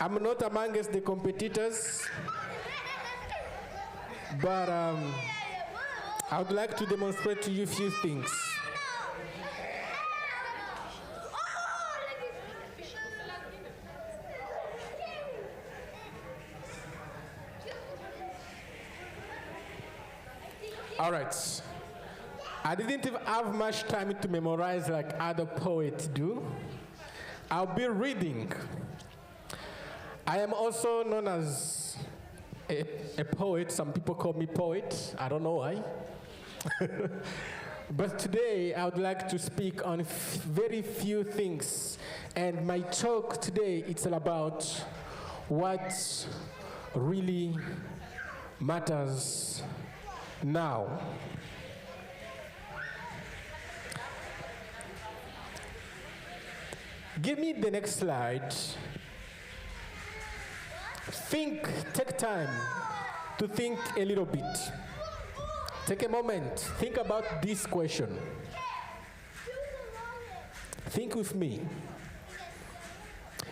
I'm not amongst the competitors, but I would like to demonstrate to you a few things. All right. I didn't have much time to memorize like other poets do. I'll be reading. I am also known as a poet. Some people call me poet. I don't know why. But today I would like to speak on very few things. And my talk today, it's all about what really matters now. Give me the next slide. Take time to think a little bit. Take a moment, think about this question. Think with me.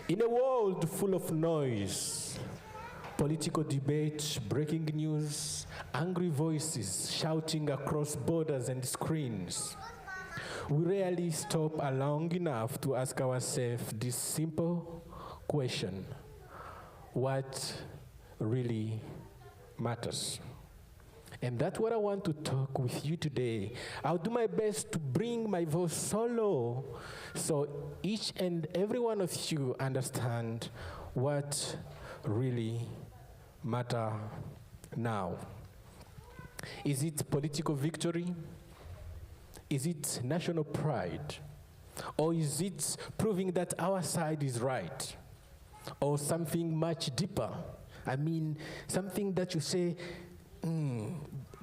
In a world full of noise, political debate, breaking news, angry voices shouting across borders and screens, we rarely stop long enough to ask ourselves this simple question: what really matters? And that's what I want to talk with you today. I'll do my best to bring my voice solo so each and every one of you understand what really matters now. Is it political victory? Is it national pride? Or is it proving that our side is right? Or something much deeper? I mean, something that you say,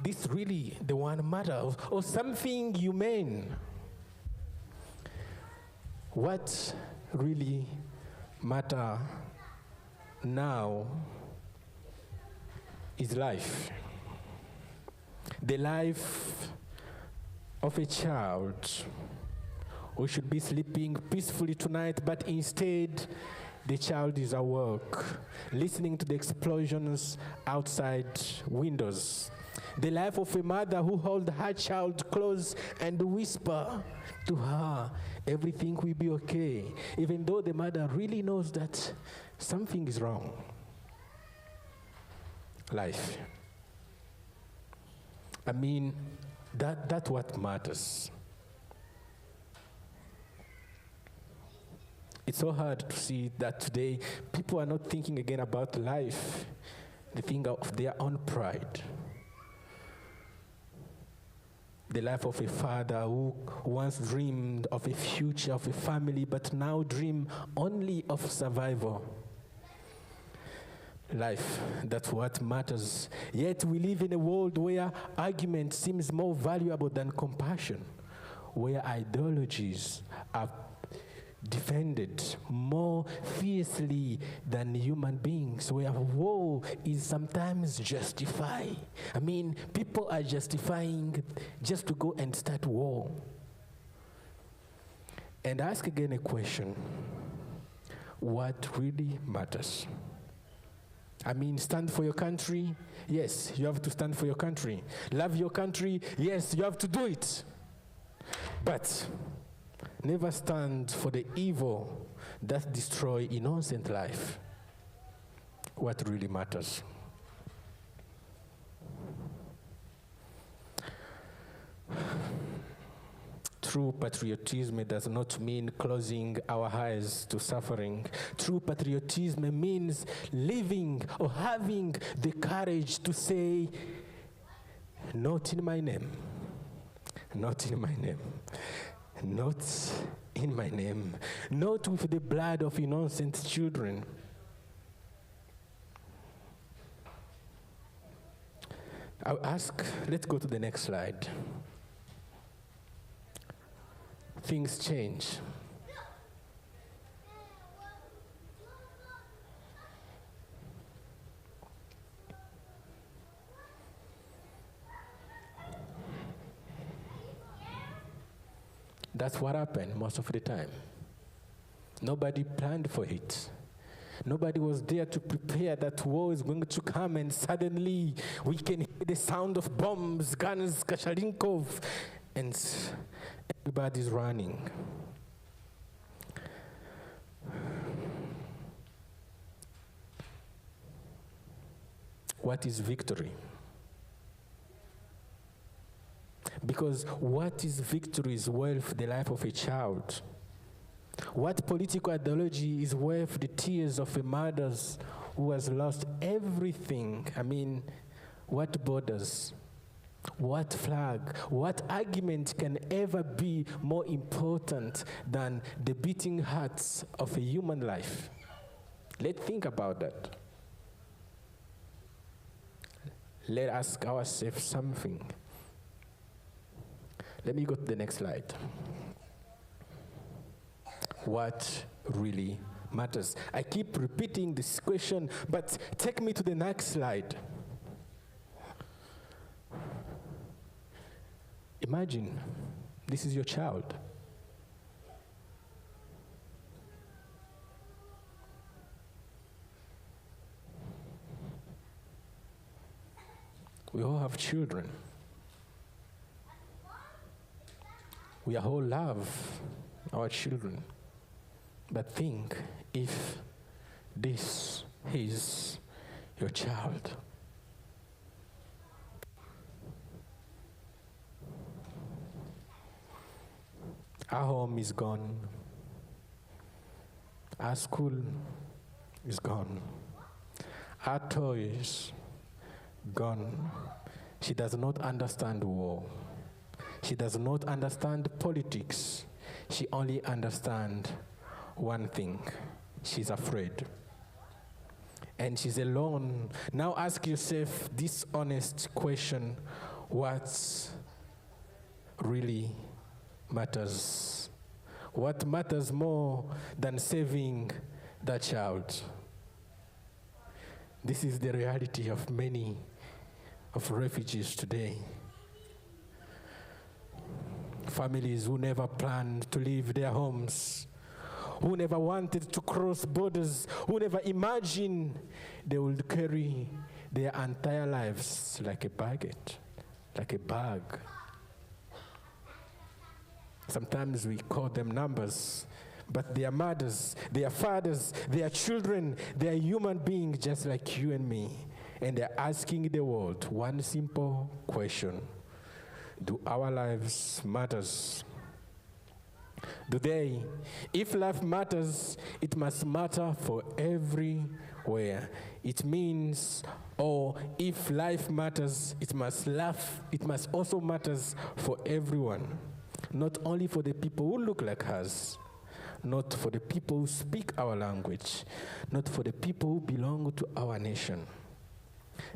this really the one matters, or something humane. What really matters now is life. The life of a child who should be sleeping peacefully tonight, but instead the child is at work, listening to the explosions outside windows. The life of a mother who holds her child close and whisper to her, everything will be okay, even though the mother really knows that something is wrong. Life. I mean, that's what matters. It's so hard to see that today people are not thinking again about life. They think of their own pride. The life of a father who once dreamed of a future, of a family, but now dreams only of survival. Life, that's what matters. Yet we live in a world where argument seems more valuable than compassion, where ideologies are defended more fiercely than human beings, where war is sometimes justified. I mean, people are justifying just to go and start war. And ask again a question: what really matters? I mean, stand for your country. Yes, you have to stand for your country. Love your country. Yes, you have to do it. But never stand for the evil that destroys innocent life. What really matters? True patriotism does not mean closing our eyes to suffering. True patriotism means living or having the courage to say, not in my name, not in my name, not in my name, not with the blood of innocent children. I'll ask, let's go to the next slide. Things change. That's what happened most of the time. Nobody planned for it. Nobody was there to prepare that war is going to come, and suddenly we can hear the sound of bombs, guns, Kashalinkov, and everybody's running. What is victory? Because what is victory is worth the life of a child. What political ideology is worth the tears of a mother who has lost everything? I mean, what borders? What flag? What argument can ever be more important than the beating hearts of a human life? Let's think about that. Let's ask ourselves something. Let me go to the next slide. What really matters? I keep repeating this question, but take me to the next slide. Imagine this is your child. We all have children. We all love our children. But think if this is your child. Our home is gone. Our school is gone. Our toys gone. She does not understand war. She does not understand politics. She only understands one thing. She's afraid. And she's alone. Now ask yourself this honest question: what really matters? What matters more than saving that child? This is the reality of many of refugees today. Families who never planned to leave their homes, who never wanted to cross borders, who never imagined they would carry their entire lives like a baggage, like a bag. Sometimes we call them numbers, but they are mothers, they are fathers, they are children, they are human beings just like you and me. And they're asking the world one simple question: do our lives matter? Do they? If life matters, it must matter for everywhere. It means, or if life matters, it must also matters for everyone. Not only for the people who look like us, not for the people who speak our language, not for the people who belong to our nation.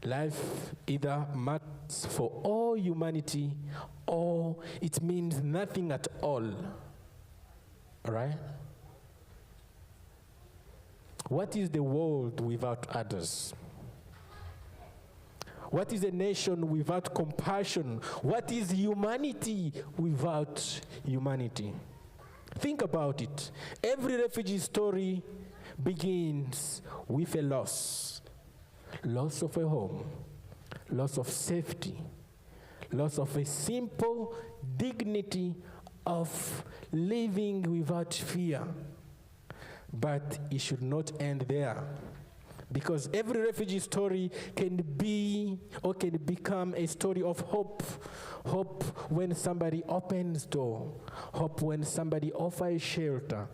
Life either matters for all humanity or it means nothing at all. All right? What is the world without others? What is a nation without compassion? What is humanity without humanity? Think about it. Every refugee story begins with a loss. Loss of a home, loss of safety, loss of a simple dignity of living without fear. But it should not end there, because every refugee story can be or can become a story of hope. Hope when somebody opens door, hope when somebody offers shelter,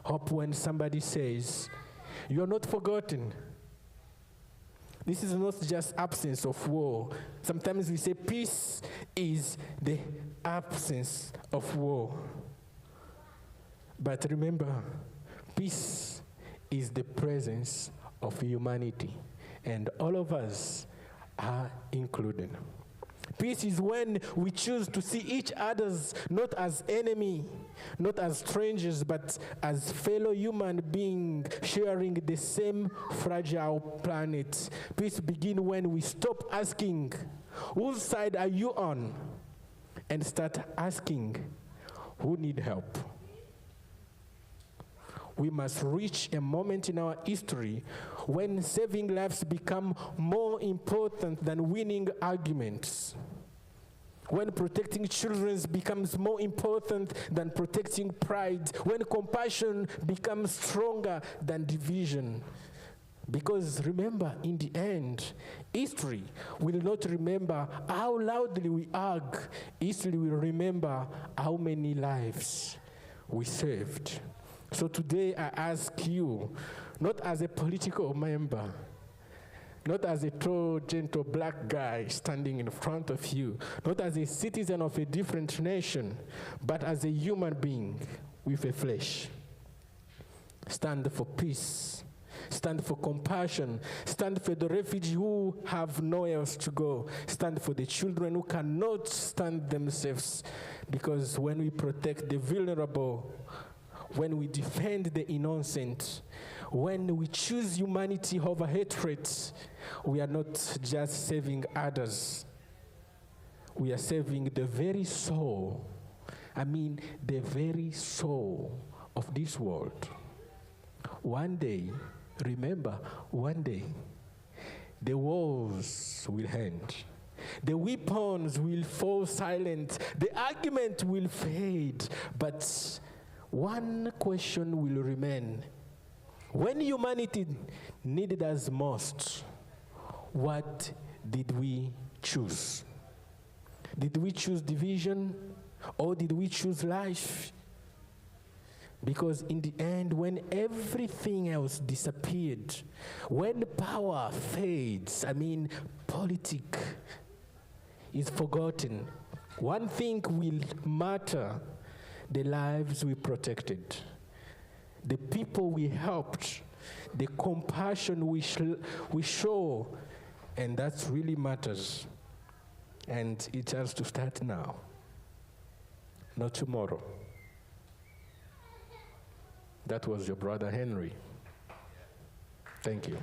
hope when somebody says, "You are not forgotten." This is not just absence of war. Sometimes we say peace is the absence of war. But remember, peace is the presence of humanity, and all of us are included. Peace is when we choose to see each other not as enemy, not as strangers, but as fellow human beings sharing the same fragile planet. Peace begins when we stop asking, whose side are you on? And start asking, who need help? We must reach a moment in our history when saving lives become more important than winning arguments. When protecting children becomes more important than protecting pride. When compassion becomes stronger than division. Because remember, in the end, history will not remember how loudly we argue. History will remember how many lives we saved. So today I ask you, not as a political member, not as a tall, gentle black guy standing in front of you, not as a citizen of a different nation, but as a human being with a flesh. Stand for peace. Stand for compassion. Stand for the refugees who have nowhere else to go. Stand for the children who cannot stand themselves. Because when we protect the vulnerable, when we defend the innocent, when we choose humanity over hatred, we are not just saving others. We are saving the very soul. The very soul of this world. One day, remember, one day, the wars will end. The weapons will fall silent. The argument will fade. But one question will remain. When humanity needed us most, what did we choose? Did we choose division or did we choose life? Because in the end, when everything else disappeared, when power fades, politics is forgotten, one thing will matter: the lives we protected, the people we helped, the compassion we show, and that really matters. And it has to start now, not tomorrow. That was your brother Henry. Thank you.